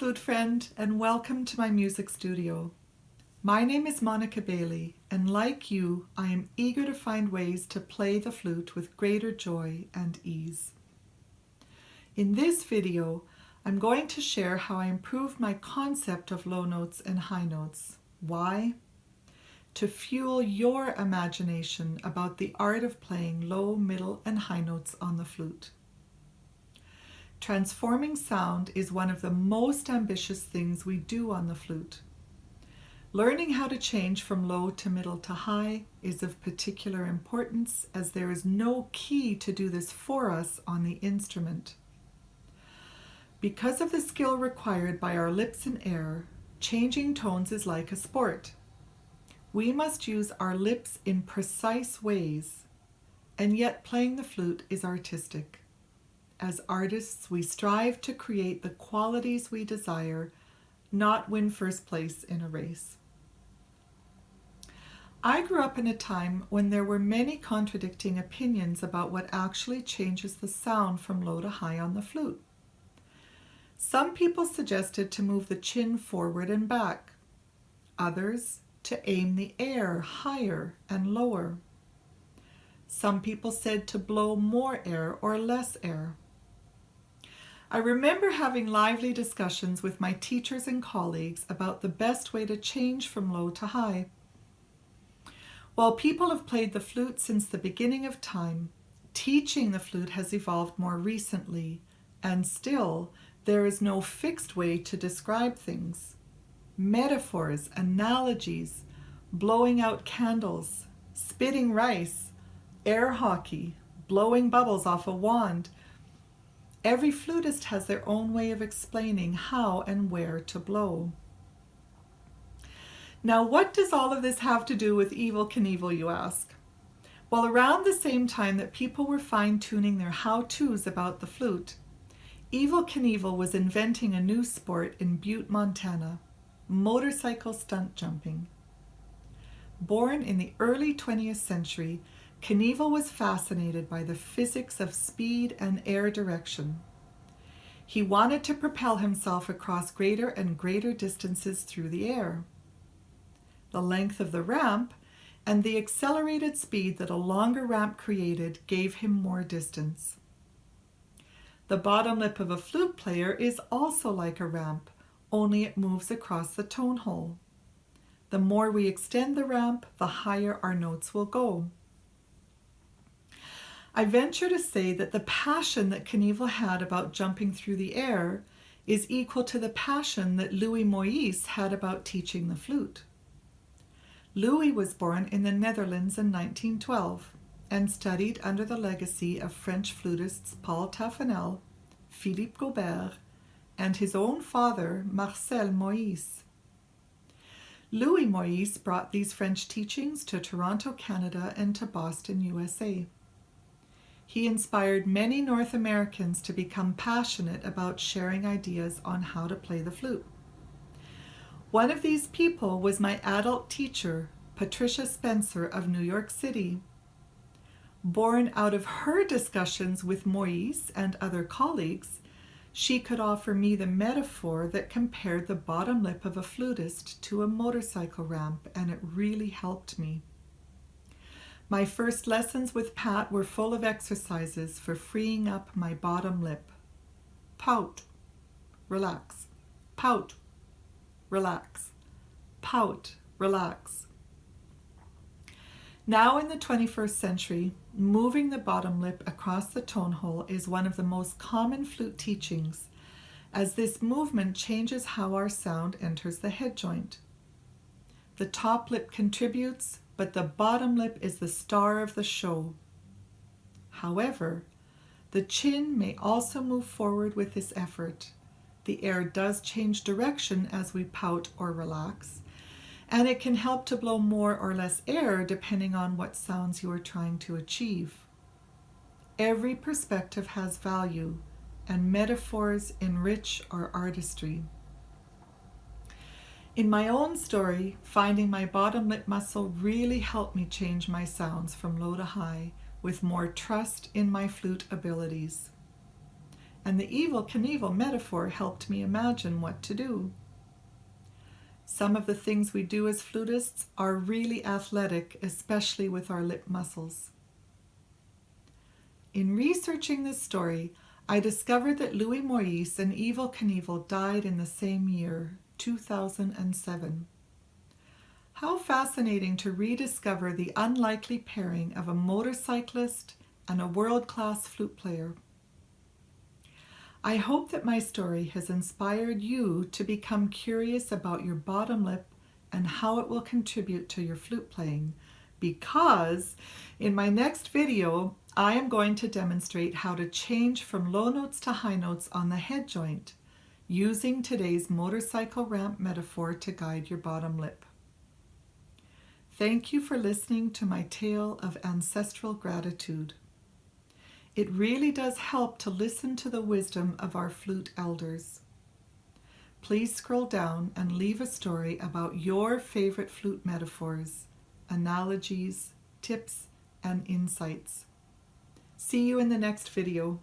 flute friend, and welcome to my music studio. My name is Monica Bailey, and like you, I am eager to find ways to play the flute with greater joy and ease. In this video, I'm going to share how I improved my concept of low notes and high notes. Why? To fuel your imagination about the art of playing low, middle, and high notes on the flute. Transforming sound is one of the most ambitious things we do on the flute. Learning how to change from low to middle to high is of particular importance, as there is no key to do this for us on the instrument. Because of the skill required by our lips and air, changing tones is like a sport. We must use our lips in precise ways, and yet playing the flute is artistic. As artists, we strive to create the qualities we desire, not win first place in a race. I grew up in a time when there were many contradicting opinions about what actually changes the sound from low to high on the flute. Some people suggested to move the chin forward and back, others to aim the air higher and lower. Some people said to blow more air or less air. I remember having lively discussions with my teachers and colleagues about the best way to change from low to high. While people have played the flute since the beginning of time, teaching the flute has evolved more recently, and still, there is no fixed way to describe things. Metaphors, analogies, blowing out candles, spitting rice, air hockey, blowing bubbles off a wand. Every flutist has their own way of explaining how and where to blow. Now, what does all of this have to do with Evel Knievel, you ask? Well, around the same time that people were fine-tuning their how-tos about the flute, Evel Knievel was inventing a new sport in Butte, Montana, motorcycle stunt jumping. Born in the early 20th century, Knievel was fascinated by the physics of speed and air direction. He wanted to propel himself across greater and greater distances through the air. The length of the ramp and the accelerated speed that a longer ramp created gave him more distance. The bottom lip of a flute player is also like a ramp, only it moves across the tone hole. The more we extend the ramp, the higher our notes will go. I venture to say that the passion that Knievel had about jumping through the air is equal to the passion that Louis Moïse had about teaching the flute. Louis was born in the Netherlands in 1912 and studied under the legacy of French flutists Paul Taffanel, Philippe Gobert, and his own father, Marcel Moïse. Louis Moïse brought these French teachings to Toronto, Canada, and to Boston, USA. He inspired many North Americans to become passionate about sharing ideas on how to play the flute. One of these people was my adult teacher, Patricia Spencer of New York City. Born out of her discussions with Moïse and other colleagues, she could offer me the metaphor that compared the bottom lip of a flutist to a motorcycle ramp, and it really helped me. My first lessons with Pat were full of exercises for freeing up my bottom lip. Pout, relax, pout, relax, pout, relax. Now in the 21st century, moving the bottom lip across the tone hole is one of the most common flute teachings, as this movement changes how our sound enters the head joint. The top lip contributes, but the bottom lip is the star of the show. However, the chin may also move forward with this effort. The air does change direction as we pout or relax, and it can help to blow more or less air depending on what sounds you are trying to achieve. Every perspective has value, and metaphors enrich our artistry. In my own story, finding my bottom lip muscle really helped me change my sounds from low to high with more trust in my flute abilities. and the Evel Knievel metaphor helped me imagine what to do. Some of the things we do as flutists are really athletic, especially with our lip muscles. In researching this story, I discovered that Louis Moïse and Evel Knievel died in the same year, 2007. How fascinating to rediscover the unlikely pairing of a motorcyclist and a world-class flute player. I hope that my story has inspired you to become curious about your bottom lip and how it will contribute to your flute playing, because in my next video, I am going to demonstrate how to change from low notes to high notes on the head joint, using today's motorcycle ramp metaphor to guide your bottom lip. Thank you for listening to my tale of ancestral gratitude. It really does help to listen to the wisdom of our flute elders. Please scroll down and leave a story about your favorite flute metaphors, analogies, tips, and insights. See you in the next video.